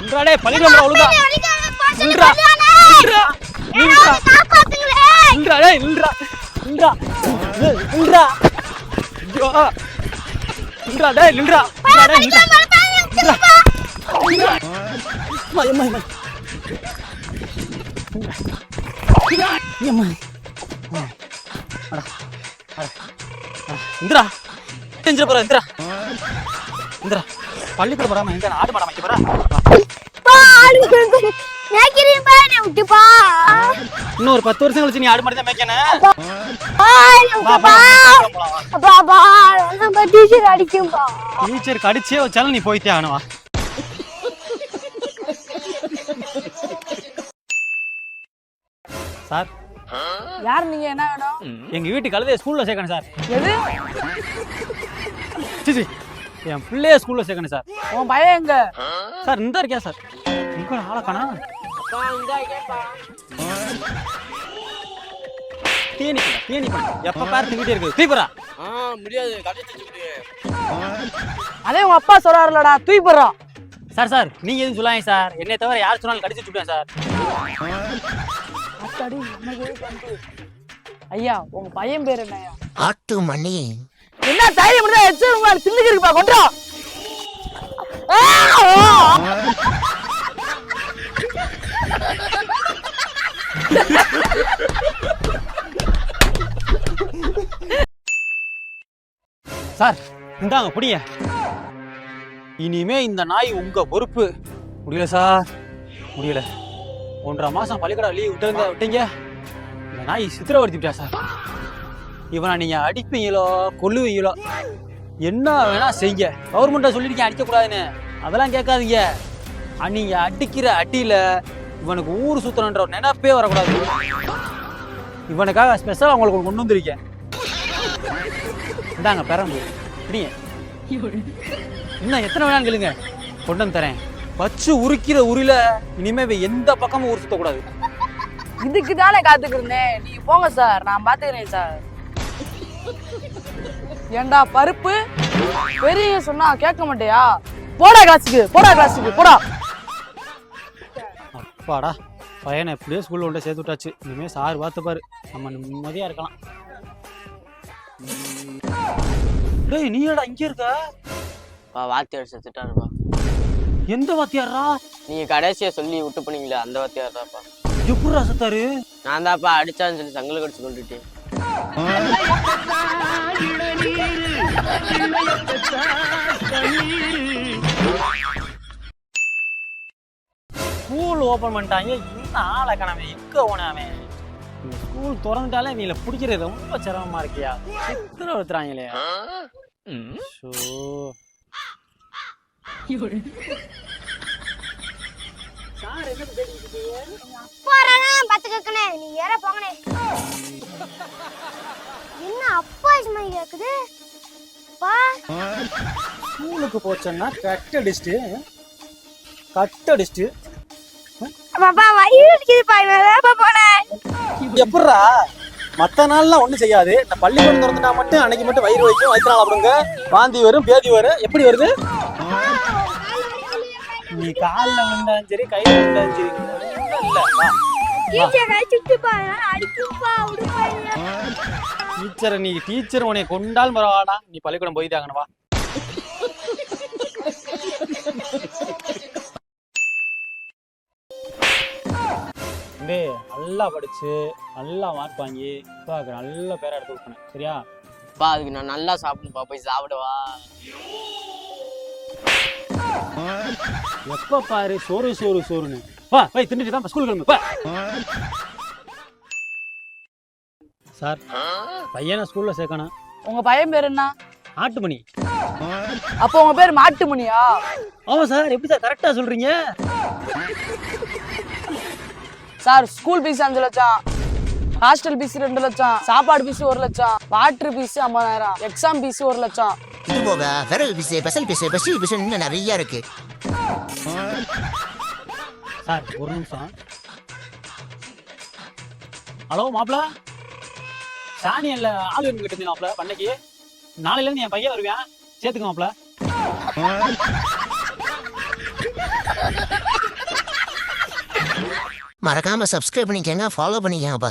நில்றாடே பள்ளிக்கூடம் ஒழுங்கா நில்றா நில்றாடே நில்றா நில்றா நில்றா ஐயோ நில்றா டேய் நில்றா நில்றா இந்திரா செஞ்சு போற இந்திரா இந்திரா பள்ளிக்கூட போடாம எங்க ஆடு மாடாம வைக்க போறா இன்னும் ஒரு 10 வருஷம் கழிச்சு நீ ஆடு மாடு தான் மேய்க்கணும் டீச்சர் கடிச்சே வச்சாலும் நீ போயிட்டே ஆகணுவா சார் யார் நீங்க என்ன வேணும்? எங்க வீட்டு கழுதைய ஸ்கூல்ல சேர்க்கணும் சார். எது? சிச்சி என் பிள்ளைய ஸ்கூல்ல சேர்க்கணும் சார். உன் பையன் எங்க? சார் இந்த இருக்கா சார். இங்க ஆள காணா. தேனி எப்ப பாரு திங்கிட்டே இருக்கு. தூய்பறா. முடியாது கட்டி தூக்கிட்டு. அதே உங்க அப்பா சொல்றாருலடா தூய்பறா. சார் சார் நீங்க எதுவும் சொல்லாங்க சார். என்னை தவிர யார் சொன்னாலும் கடிச்சு சுடுவேன் சார். ஐயா உங்க பையன் பேர் என்னய்யா? ஆட்டு மணி. என்ன தைரியம் இருந்தா எச்சு உங்க திண்ணுக்கு இருக்குப்பா கொன்றா. சார் இந்தாங்க புடிங்க. இனிமே இந்த நாய் உங்க பொறுப்பு. முடியல சார் முடியல. 1.5 மாசம் பள்ளிக்கூடம் லீவ் விட்டீங்க. இந்த நாய் சித்திரவடுத்திட்டா சார். இவனை நீங்க அடிப்பீங்களோ கொல்லுவீங்களோ என்ன வேணா செய்ய. கவர்மெண்ட்டை சொல்லிருக்கேன் அடிக்கக்கூடாதுன்னு. அதெல்லாம் கேட்காதீங்க. நீங்க அடிக்கிற அடியில இவனுக்கு ஊர் சுத்தணுன்ற ஒரு நினைப்பே வரக்கூடாது. இவனுக்காக ஸ்பெஷலாக உங்களுக்கு கொண்டு வந்திருக்கேன். இந்தாங்க பெரம்பு இப்படிங்க. இன்னும் எத்தனை வேணாலும் கேளுங்க கொண்டு வந்து தரேன். வச்சு உரிக்கிற உரியில இனிமே எந்த பக்கமும் ஊர் சுத்தக்கூடாது. இதுக்கு தானே காத்துக்கிறேன். நீங்க போங்க சார் நான் பாத்துக்கிறேன் சார். ஏண்டா பருப்பு பெரிய சொன்னா கேட்க மாட்டியா? போடா கிளாஸுக்கு போடா. அப்பாடா பையனை எப்படியோ ஸ்கூல்ல கொண்டு சேர்த்து விட்டாச்சு. இனிமே சார் பார்த்து பாரு நம்ம நிம்மதியா இருக்கலாம். டேய் நீ ஏடா இங்க இருக்க? வாத்தியார் செத்துட்டாருப்பா. எந்த வாத்தியாரா? நீங்க கடைசியா சொல்லி விட்டு போனீங்களே அந்த வாத்தியார் தான்ப்பா. எப்படிடா செத்தாரு? நான் தான்ப்பா அடிச்சான்னு சொல்லி சங்கல கடிச்சு கொண்டுட்டேன். ஸ்கூல் ஓபன் பண்ணிட்டாங்க. இன்னும் ஆளை காணாம எங்க ஓனாமே. ஸ்கூல் திறந்துட்டாலே நீல பிடிக்கிறது ரொம்ப சிரமமா இருக்கியா. சித்திரவடுத்துறாங்களே. ஸ்கூலுக்கு போச்சேன்னா கட்டடிச்சுட்டு எப்படா மத்த நாள்லாம் ஒண்ணும் செய்யாது. இந்த பள்ளிக்கூடம் திறந்துட்டா மட்டும் அன்னைக்கு மட்டும் வயிறு வைக்கும். வயிற்று நாள் அப்படிங்க வாந்தி வரும் பேதி வரும். எப்படி வருது? நீ காலில் விழுந்தாலும் சரி கையில விழுந்தாலும் சரி டீச்சரை நீ டீச்சர் உன்னை கொண்டாலும் பரவாடா. நீ பள்ளிக்கூடம் போய் தாங்கணுவா. நல்லா படிச்சு நல்லா மார்க் வாங்கி நல்ல பேரை எடுத்து கொடுக்கணும். சரியா? அதுக்கு நான் நல்லா சாப்பிடுப்பா. போய் சாப்பிடுவா. எப்ப பாரு சோறுன்னு வா போய் தின்னுட்டு தான் ஸ்கூல் கிளம்பு. சார் பையனை ஸ்கூல்ல சேர்க்கணும். உங்க பையன் பேர் என்ன? ஆட்டுமணி. அப்போ உங்க பேர் மாட்டுமணியா? ஆமா சார். எப்படி சார் கரெக்டா சொல்றீங்க? சார் ஸ்கூல் ஃபீஸ் 5 லட்சம், ஹாஸ்டல் ஃபீஸ் 2 லட்சம், சாப்பாடு ஃபீஸ் 1 லட்சம், வாட்டர் ஃபீஸ் 50,000, எக்ஸாம் ஃபீஸ் 1 லட்சம். இது போக Pharrell fees, special fees, Passi fees இன்னும் நிறைய இருக்கு. சார் ஒரு நிமிஷம். ஹலோ மாப்பிள்ள, சாணியல்ல ஆள் வேணும் கிட்ட மாப்பிள்ள பண்ணைக்கு. நாளையில இருந்து என் பையன் வருவேன் சேர்த்துக்க மாப்பிள்ள. மறக்காம சப்ஸ்கிரைப் பண்ணிக்கங்க, ஃபாலோ பண்ணிக்கங்கப்பா.